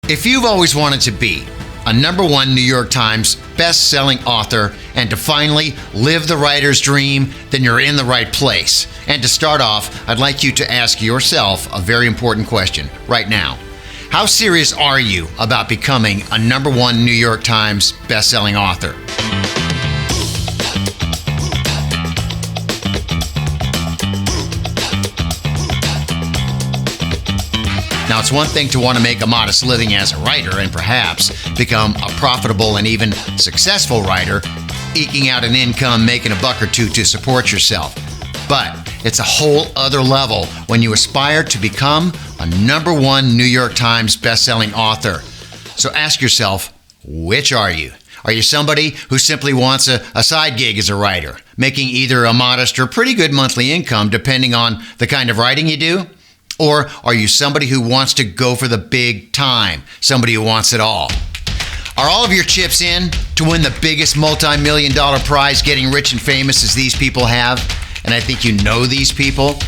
If you've always wanted to be a #1 New York Times best-selling author and to finally live the writer's dream, then you're in the right place. And to start off, I'd like you to ask yourself a very important question right now. How serious are you about becoming a #1 New York Times best-selling author? Now, it's one thing to want to make a modest living as a writer and perhaps become a profitable and even successful writer, eking out an income, making a buck or two to support yourself. But it's a whole other level when you aspire to become a #1 New York Times bestselling author. So ask yourself, which are you? Are you somebody who simply wants a side gig as a writer, making either a modest or pretty good monthly income depending on the kind of writing you do? Or are you somebody who wants to go for the big time, somebody who wants it all? Are all of your chips in to win the biggest multi-million-dollar prize, getting rich and famous as these people have? And I think you know these people.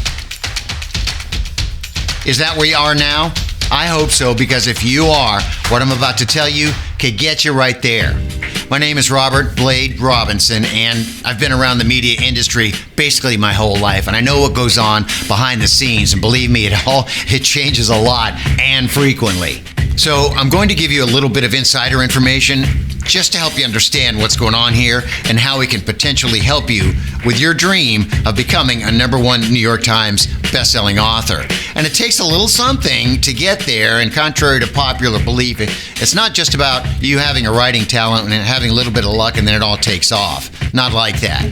Is that where you are now? I hope so, because if you are, what I'm about to tell you could get you right there. My name is Robert Blade Robinson, and I've been around the media industry basically my whole life, and I know what goes on behind the scenes, and believe me, it changes a lot and frequently. So I'm going to give you a little bit of insider information just to help you understand what's going on here and how it can potentially help you with your dream of becoming a #1 New York Times bestselling author. And it takes a little something to get there, and contrary to popular belief, it's not just about you having a writing talent and having a little bit of luck and then it all takes off. Not like that.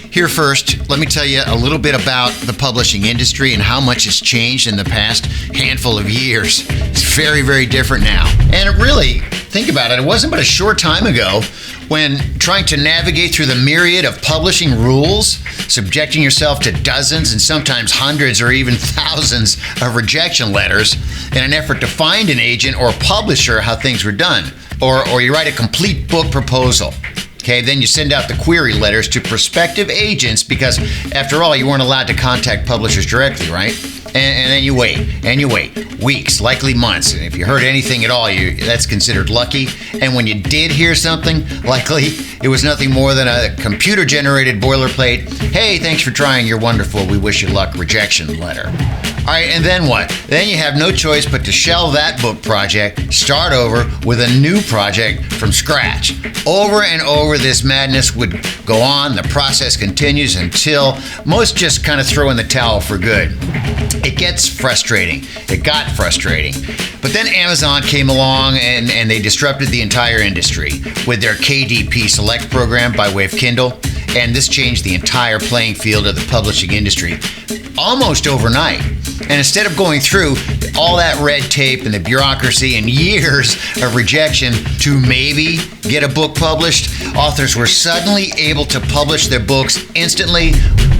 Here first, let me tell you a little bit about the publishing industry and how much has changed in the past handful of years. It's very, very different now. And it really, think about it, it wasn't but a short time ago when trying to navigate through the myriad of publishing rules, subjecting yourself to dozens and sometimes hundreds or even thousands of rejection letters in an effort to find an agent or publisher how things were done. Or you write a complete book proposal. Okay, then you send out the query letters to prospective agents because, after all, you weren't allowed to contact publishers directly, right? And then you wait, weeks, likely months. And if you heard anything at all, that's considered lucky. And when you did hear something, likely it was nothing more than a computer-generated boilerplate, "Hey, thanks for trying, you're wonderful, we wish you luck," rejection letter. All right, and then what? Then you have no choice but to shelve that book project, start over with a new project from scratch. Over and over, this madness would go on. The process continues until most just kind of throw in the towel for good. It gets frustrating. It got frustrating. But then Amazon came along and they disrupted the entire industry with their KDP Select program by way of Kindle. And this changed the entire playing field of the publishing industry almost overnight. And instead of going through all that red tape and the bureaucracy and years of rejection to maybe get a book published, authors were suddenly able to publish their books instantly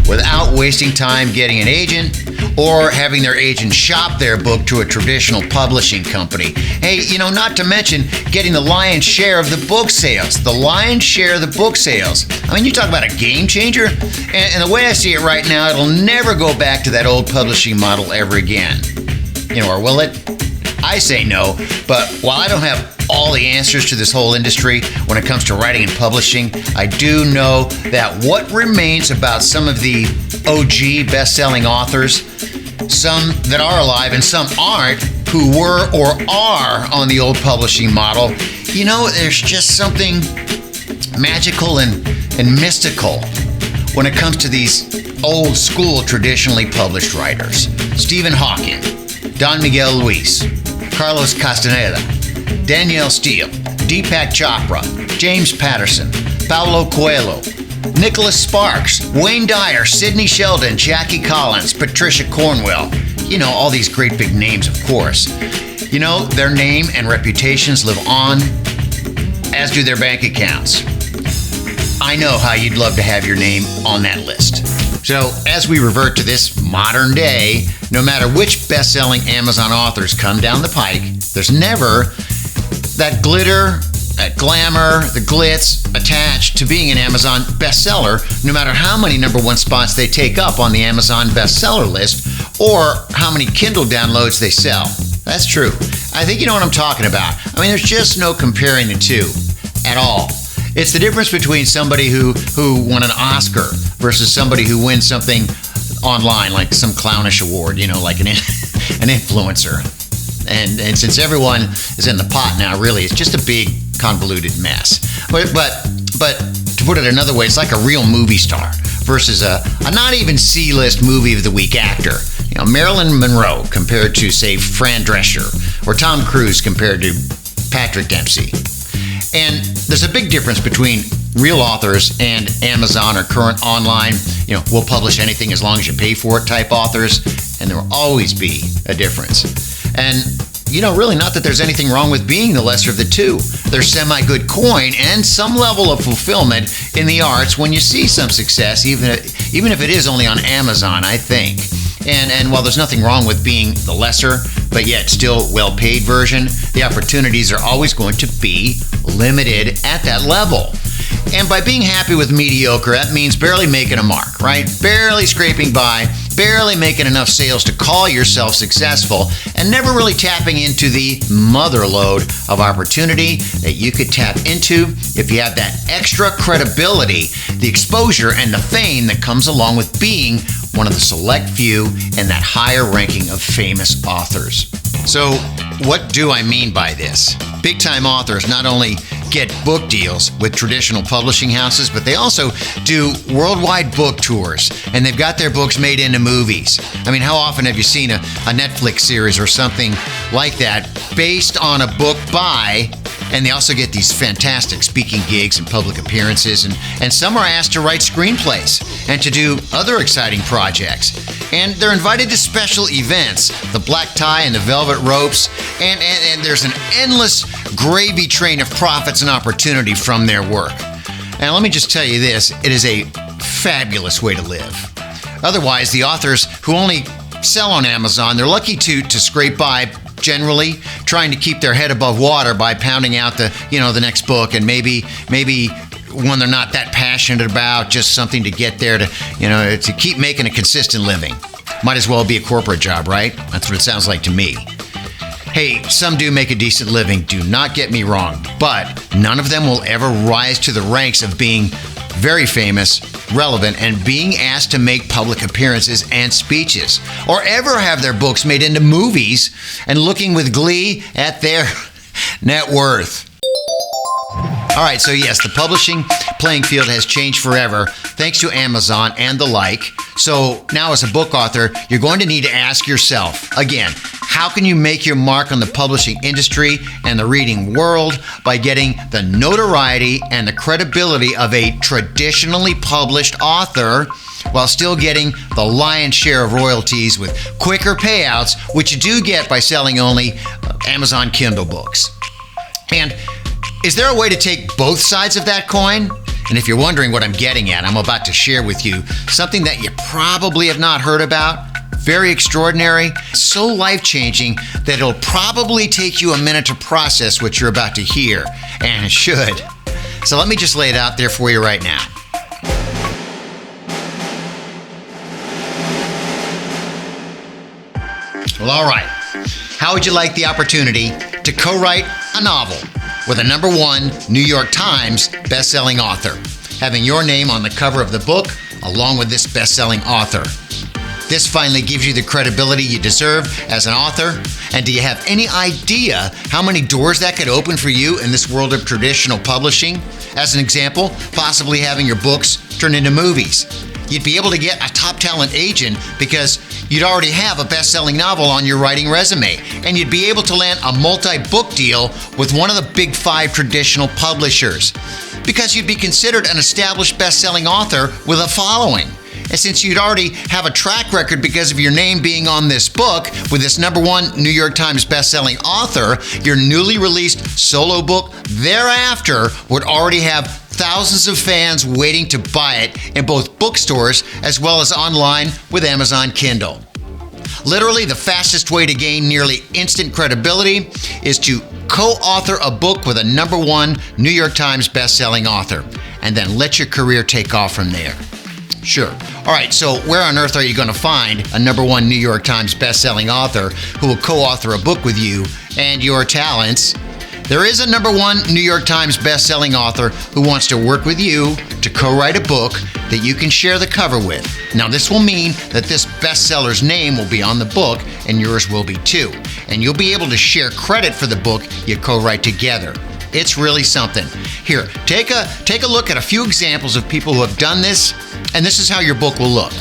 without wasting time getting an agent or having their agent shop their book to a traditional publishing company. Hey, not to mention getting the lion's share of the book sales. The lion's share of the book sales. I mean, you talk about a game changer. And the way I see it right now, it'll never go back to that old publishing model ever again. Or will it? I say no, but while I don't have all the answers to this whole industry when it comes to writing and publishing, I do know that what remains about some of the OG best-selling authors, some that are alive and some aren't, who were or are on the old publishing model, there's just something magical and mystical when it comes to these old school traditionally published writers. Stephen Hawking, Don Miguel Luis, Carlos Castaneda, Danielle Steele, Deepak Chopra, James Patterson, Paulo Coelho, Nicholas Sparks, Wayne Dyer, Sidney Sheldon, Jackie Collins, Patricia Cornwell. All these great big names, of course. Their name and reputations live on, as do their bank accounts. I know how you'd love to have your name on that list. So as we revert to this modern day, no matter which best-selling Amazon authors come down the pike, there's never that glitter, that glamour, the glitz attached to being an Amazon bestseller, no matter how many #1 spots they take up on the Amazon bestseller list or how many Kindle downloads they sell. That's true. I think you know what I'm talking about. I mean, there's just no comparing the two at all. It's the difference between somebody who won an Oscar versus somebody who wins something online, like some clownish award, like an influencer. And since everyone is in the pot now, really, it's just a big convoluted mess. But to put it another way, it's like a real movie star versus a not even C-list movie of the week actor. Marilyn Monroe compared to, say, Fran Drescher, or Tom Cruise compared to Patrick Dempsey. And there's a big difference between real authors and Amazon or current online, we'll publish anything as long as you pay for it type authors, and there will always be a difference. And, really not that there's anything wrong with being the lesser of the two. There's semi-good coin and some level of fulfillment in the arts when you see some success, even if it is only on Amazon, I think. And while there's nothing wrong with being the lesser, but yet still well-paid version, the opportunities are always going to be limited at that level. And by being happy with mediocre, that means barely making a mark, right? Barely scraping by, barely making enough sales to call yourself successful, and never really tapping into the mother lode of opportunity that you could tap into if you have that extra credibility, the exposure, and the fame that comes along with being one of the select few in that higher ranking of famous authors. So, what do I mean by this? Big-time authors not only get book deals with traditional publishing houses, but they also do worldwide book tours, and they've got their books made into movies. I mean, how often have you seen a Netflix series or something like that based on a book by, and they also get these fantastic speaking gigs and public appearances, and some are asked to write screenplays and to do other exciting projects. And they're invited to special events, the black tie and the velvet ropes, and there's an endless gravy train of profits and opportunity from their work. And let me just tell you this, it is a fabulous way to live. Otherwise, the authors who only sell on Amazon, they're lucky to scrape by, generally trying to keep their head above water by pounding out the next book, and maybe one they're not that passionate about, just something to get there to keep making a consistent living. Might as well be a corporate job, right? That's what it sounds like to me. Hey, some do make a decent living, do not get me wrong, but none of them will ever rise to the ranks of being very famous, relevant, and being asked to make public appearances and speeches, or ever have their books made into movies and looking with glee at their net worth. All right, so yes, the publishing playing field has changed forever thanks to Amazon and the like. So now as a book author, you're going to need to ask yourself, again, how can you make your mark on the publishing industry and the reading world by getting the notoriety and the credibility of a traditionally published author while still getting the lion's share of royalties with quicker payouts, which you do get by selling only Amazon Kindle books? And is there a way to take both sides of that coin? And if you're wondering what I'm getting at, I'm about to share with you something that you probably have not heard about. Very extraordinary, so life-changing that it'll probably take you a minute to process what you're about to hear, and it should. So let me just lay it out there for you right now. Well, all right. How would you like the opportunity to co-write a novel with a #1 New York Times best-selling author, having your name on the cover of the book along with this best-selling author? This finally gives you the credibility you deserve as an author. And do you have any idea how many doors that could open for you in this world of traditional publishing? As an example, possibly having your books turned into movies. You'd be able to get a top talent agent because you'd already have a best-selling novel on your writing resume. And you'd be able to land a multi-book deal with one of the big 5 traditional publishers because you'd be considered an established best-selling author with a following. And since you'd already have a track record because of your name being on this book with this #1 New York Times best-selling author, your newly released solo book thereafter would already have thousands of fans waiting to buy it in both bookstores as well as online with Amazon Kindle. Literally, the fastest way to gain nearly instant credibility is to co-author a book with a #1 New York Times best-selling author, and then let your career take off from there. Sure, All right, so where on earth are you going to find a #1 New York Times bestselling author who will co-author a book with you and your talents? There is a #1 New York Times bestselling author who wants to work with you to co-write a book that you can share the cover with. Now, this will mean that this bestseller's name will be on the book, and yours will be too. And you'll be able to share credit for the book you co-write together. It's really something. Here, take a look at a few examples of people who have done this, and this is how your book will look.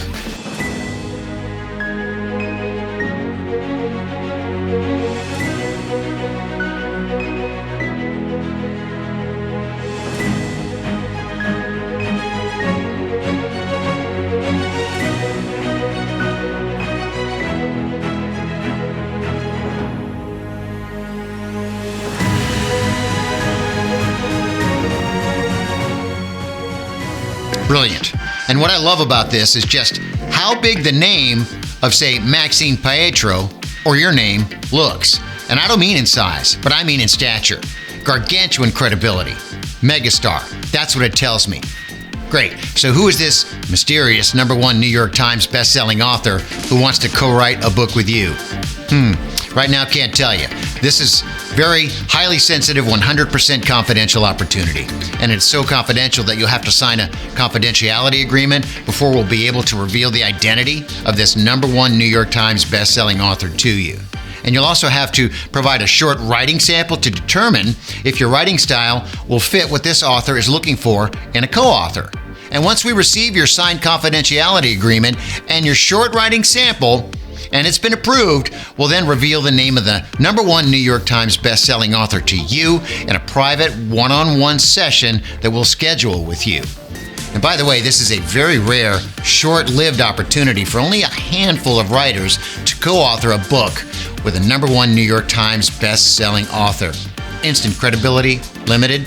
Brilliant. And what I love about this is just how big the name of, say, Maxine Pietro, or your name, looks. And I don't mean in size, but I mean in stature. Gargantuan credibility. Megastar. That's what it tells me. Great. So who is this mysterious #1 New York Times bestselling author who wants to co-write a book with you? Right now, can't tell you. This is very highly sensitive, 100% confidential opportunity. And it's so confidential that you'll have to sign a confidentiality agreement before we'll be able to reveal the identity of this #1 New York Times bestselling author to you. And you'll also have to provide a short writing sample to determine if your writing style will fit what this author is looking for in a co-author. And once we receive your signed confidentiality agreement and your short writing sample, and it's been approved, we'll then reveal the name of the #1 New York Times bestselling author to you in a private one-on-one session that we'll schedule with you. And by the way, this is a very rare, short-lived opportunity for only a handful of writers to co-author a book with a #1 New York Times bestselling author. Instant credibility, limited.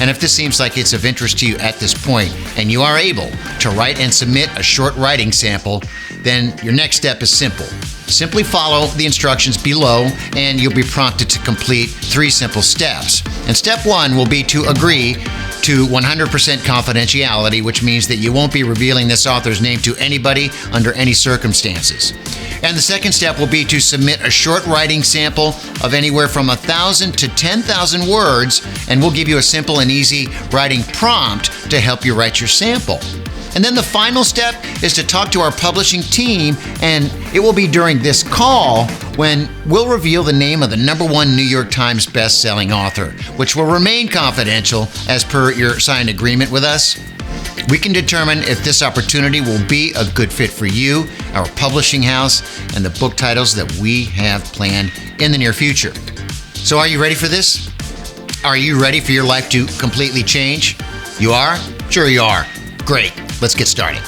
And if this seems like it's of interest to you at this point, and you are able to write and submit a short writing sample, then your next step is simple. Simply follow the instructions below, and you'll be prompted to complete 3 simple steps. And step 1 will be to agree to 100% confidentiality, which means that you won't be revealing this author's name to anybody under any circumstances. And the second step will be to submit a short writing sample of anywhere from 1,000 to 10,000 words, and we'll give you a simple and easy writing prompt to help you write your sample. And then the final step is to talk to our publishing team, and it will be during this call when we'll reveal the name of the #1 New York Times bestselling author, which will remain confidential as per your signed agreement with us. We can determine if this opportunity will be a good fit for you, our publishing house, and the book titles that we have planned in the near future. So are you ready for this? Are you ready for your life to completely change? You are? Sure you are. Great. Let's get started.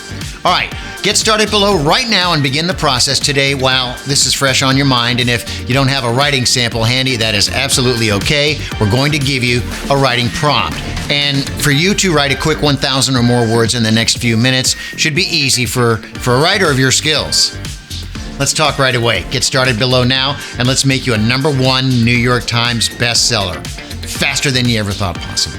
All right, get started below right now and begin the process today while this is fresh on your mind. And if you don't have a writing sample handy, that is absolutely okay. We're going to give you a writing prompt. And for you to write a quick 1,000 or more words in the next few minutes should be easy for a writer of your skills. Let's talk right away. Get started below now, and let's make you a #1 New York Times bestseller faster than you ever thought possible.